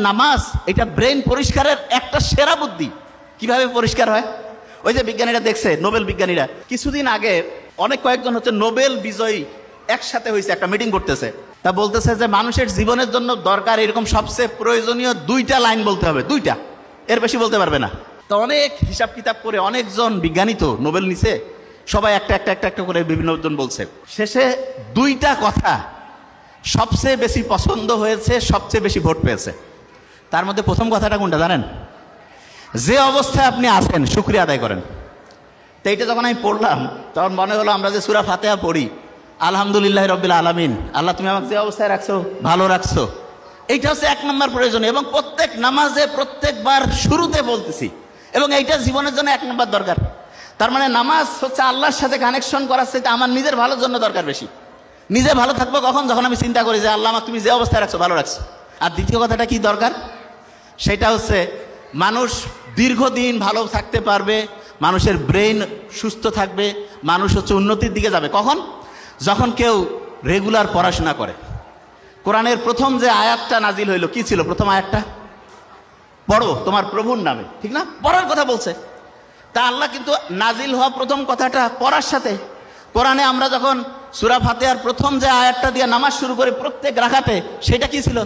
নামাজ এটা ব্রেন পরিষ্কারের একটা সেরা বুদ্ধি। কিভাবে পরিষ্কার হয়? ওই যে বিজ্ঞানীরা দেখছে, নোবেল বিজ্ঞানীরা কিছুদিন আগে কয়েকজন নোবেল বিজয়ী একসাথে হয়েছে, একটা মিটিং করতেছে। তা বলতেছে যে মানুষের জীবনের জন্য দরকার এরকম সবচেয়ে প্রয়োজনীয় 2টা লাইন বলতে হবে, 2টা, এর বেশি বলতে পারবে না। তো অনেক হিসাব কিতাব করে অনেকজন বিজ্ঞানী তো নোবেল নিছে, সবাই একটা করে বিভিন্ন জন বলছে। শেষে 2টা কথা সবচেয়ে বেশি পছন্দ হয়েছে, সবচেয়ে বেশি ভোট পেয়েছে। তার মধ্যে প্রথম কথাটা কোনটা জানেন? যে অবস্থায় আপনি আছেন শুকরিয়া আদায় করেন। তো এইটা যখন আমি পড়লাম তখন মনে হলো আমরা যে সূরা ফাতিহা পড়ি, আলহামদুলিল্লাহ রাব্বিল আলামিন, আল্লাহ তুমি আমাকে যে অবস্থায় রাখছো ভালো রাখছো, এইটা হচ্ছে 1 নম্বর প্রয়োজন। এবং প্রত্যেক নামাজে প্রত্যেকবার শুরুতে বলতেছি, এবং এইটা জীবনের জন্য 1 নম্বর দরকার। তার মানে নামাজ হচ্ছে আল্লাহর সাথে কানেকশন করার চাইতে আমার নিজের ভালোর জন্য দরকার বেশি। নিজে ভালো থাকবো কখন? যখন আমি চিন্তা করি যে আল্লাহ আমাকে তুমি যে অবস্থায় রাখছো ভালো রাখছো। আর দ্বিতীয় কথাটা কি দরকার? সেটা হচ্ছে মানুষ দীর্ঘদিন ভালো থাকতে পারবে, মানুষের ব্রেন সুস্থ থাকবে, মানুষ হচ্ছে উন্নতির দিকে যাবে কখন? যখন কেউ রেগুলার পড়াশোনা করে। কোরআনের প্রথম যে আয়াতটা নাজিল হইল, কি ছিল প্রথম আয়াতটা? পড়ো তোমার প্রভুর নামে, ঠিক না? পড়ার কথা বলছে। তা আল্লাহ কিন্তু নাজিল হওয়া প্রথম কথাটা পড়ার সাথে। কোরআনে আমরা যখন সূরা ফাতিহার প্রথম যে আয়াতটা দিয়ে নামাজ শুরু করি প্রত্যেক রাকাতে, সেটা কি ছিল?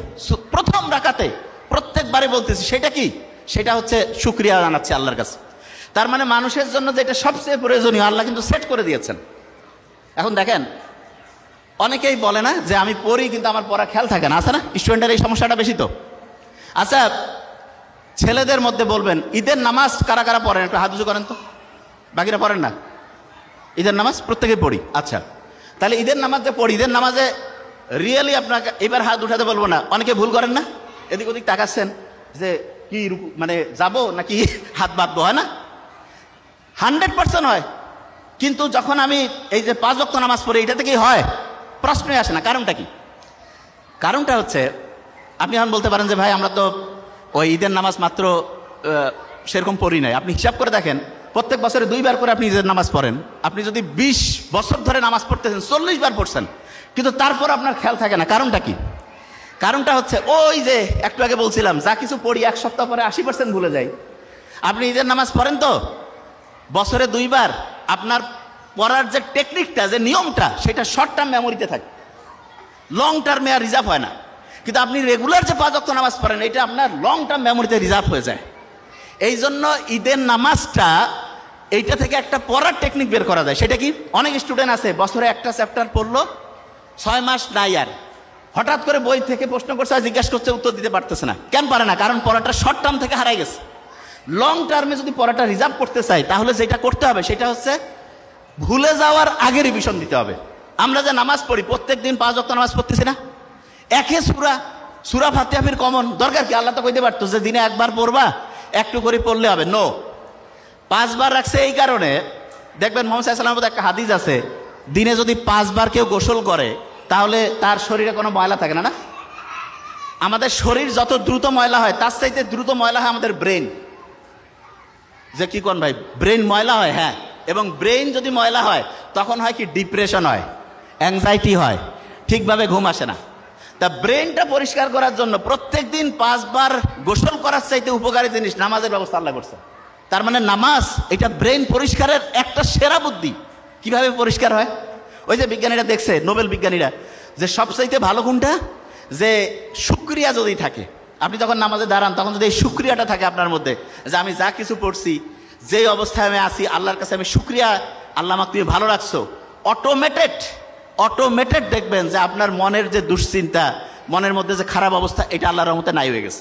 প্রথম রাকাতে প্রত্যেকবারে বলতেছি, সেটা কি? সেটা হচ্ছে শুকরিয়া জানাচ্ছে আল্লাহর কাছে। তার মানে মানুষের জন্য যেটা সবচেয়ে প্রয়োজনীয় আল্লাহ কিন্তু সেট করে দিয়েছেন। এখন দেখেন, অনেকেই বলে না যে আমি পড়ি কিন্তু আমার পড়া খেয়াল থাকে না, আছে না? স্টুডেন্টের এই সমস্যাটা বেশি তো। আচ্ছা, ছেলেদের মধ্যে বলবেন ঈদের নামাজ কারা কারা পড়েন? একটু হাত উঁচু করেন তো। বাকিরা পড়েন না? ঈদের নামাজ প্রত্যেকে পড়ি। আচ্ছা, তাহলে ঈদের নামাজ যে পড়ি, ঈদের নামাজে রিয়েলি আপনাকে এবার হাত উঠাতে বলবো না, অনেকে ভুল করেন না? এদিক ওদিক তাকাচ্ছেন যে কি মানে যাবো নাকি হাত বাঁধবো, হয় না? 100% হয়। কিন্তু যখন আমি এই যে 5 ওয়াক্ত নামাজ পড়ি, এটা থেকেই হয়? প্রশ্নই আসে না। কারণটা কি? কারণটা হচ্ছে, আপনি এখন বলতে পারেন যে ভাই আমরা তো ওই ঈদের নামাজ মাত্র সেরকম পড়ি নাই। আপনি হিসাব করে দেখেন, প্রত্যেক বছরে 2 বার করে আপনি ঈদের নামাজ পড়েন। আপনি যদি 20 বছর ধরে নামাজ পড়তেছেন, 40 বার পড়ছেন, কিন্তু তারপর আপনার খেয়াল থাকে না। কারণটা কি? কারণটা হচ্ছে ওই যে একটু আগে বলছিলাম, যা কিছু পড়ি 1 সপ্তাহ পরে 80% ভুলে যাই। আপনি ঈদের নামাজ পড়েন তো বছরে 2 বার, আপনার পড়ার যে টেকনিকটা, যে নিয়মটা, সেটা শর্ট টার্ম মেমোরিতে থাকে, লং টার্মে আর রিজার্ভ হয় না। কিন্তু আপনি রেগুলার যে 5 ওয়াক্ত নামাজ পড়েন, এটা আপনার লং টার্ম মেমোরিতে রিজার্ভ হয়ে যায়। এই জন্য ঈদের নামাজটা এইটা থেকে একটা পড়ার টেকনিক বের করা যায়। সেটা কি? অনেক স্টুডেন্ট আছে বছরে একটা চ্যাপ্টার পড়লো, 6 মাস নাই, আর হঠাৎ করে বই থেকে প্রশ্ন করছে, জিজ্ঞাসা করছে, উত্তর দিতে পারতেছে না। কেন পারে না? কারণ পড়াটা শর্ট টার্ম থেকে হারাই গেছে। লং টার্মে যদি পড়াটা রিজার্ভ করতে চাই, তাহলে যেটা করতে হবে সেটা হচ্ছে ভুলে যাওয়ার আগে রিভিশন দিতে হবে। আমরা যে নামাজ পড়ি, প্রত্যেক দিন 5 ওয়াক্ত নামাজ পড়তেছি না? একে সূরা ফাতিহা কমন দরকার কি? আল্লাহ তো কইতে পারতো যে দিনে 1 বার পড়বা, একটু করে পড়লে হবে। নো, 5 বার রাখছে এই কারণে। দেখবেন মুহাম্মদ সাল্লাল্লাহু আলাইহি ওয়াসাল্লামের একটা হাদিস আছে, দিনে যদি 5 বার কেউ গোসল করে তাহলে তার শরীরে কোনো ময়লা থাকে না। না, আমাদের শরীর যত দ্রুত ময়লা হয়, তার চাইতে দ্রুত ময়লা হয় আমাদের ব্রেন। যে কি কোন ভাই, ব্রেন ময়লা হয়? হ্যাঁ। এবং ব্রেন যদি ময়লা হয় তখন হয় কি? ডিপ্রেশন হয়, অ্যাংজাইটি হয়, ঠিকভাবে ঘুম আসে না। তা ব্রেনটা পরিষ্কার করার জন্য প্রত্যেক দিন 5 বার গোসল করার চাইতে উপকারী জিনিস নামাজের ব্যবস্থা আল্লাহ করছে। তার মানে নামাজ এটা ব্রেন পরিষ্কারের একটা সেরা বুদ্ধি। কিভাবে পরিষ্কার হয়? ওই যে বিজ্ঞানীরা দেখছে, নোবেল বিজ্ঞানীরা, যে সবচাইতে ভালো কোনটা? যে শুকরিয়া যদি থাকে, আপনি যখন নামাজে দাঁড়ান তখন যদি এই শুকরিয়াটা থাকে আপনার মধ্যে, যে আমি যা কিছু পড়ছি, যে অবস্থায় আমি আছি, আল্লাহর কাছে আমি শুকরিয়া, আল্লাহ আমাকে তুমি ভালো রাখছো, অটোমেটেড দেখবেন যে আপনার মনের যে দুশ্চিন্তা, মনের মধ্যে যে খারাপ অবস্থা, এটা আল্লাহর রহমতে নাই হয়ে গেছে।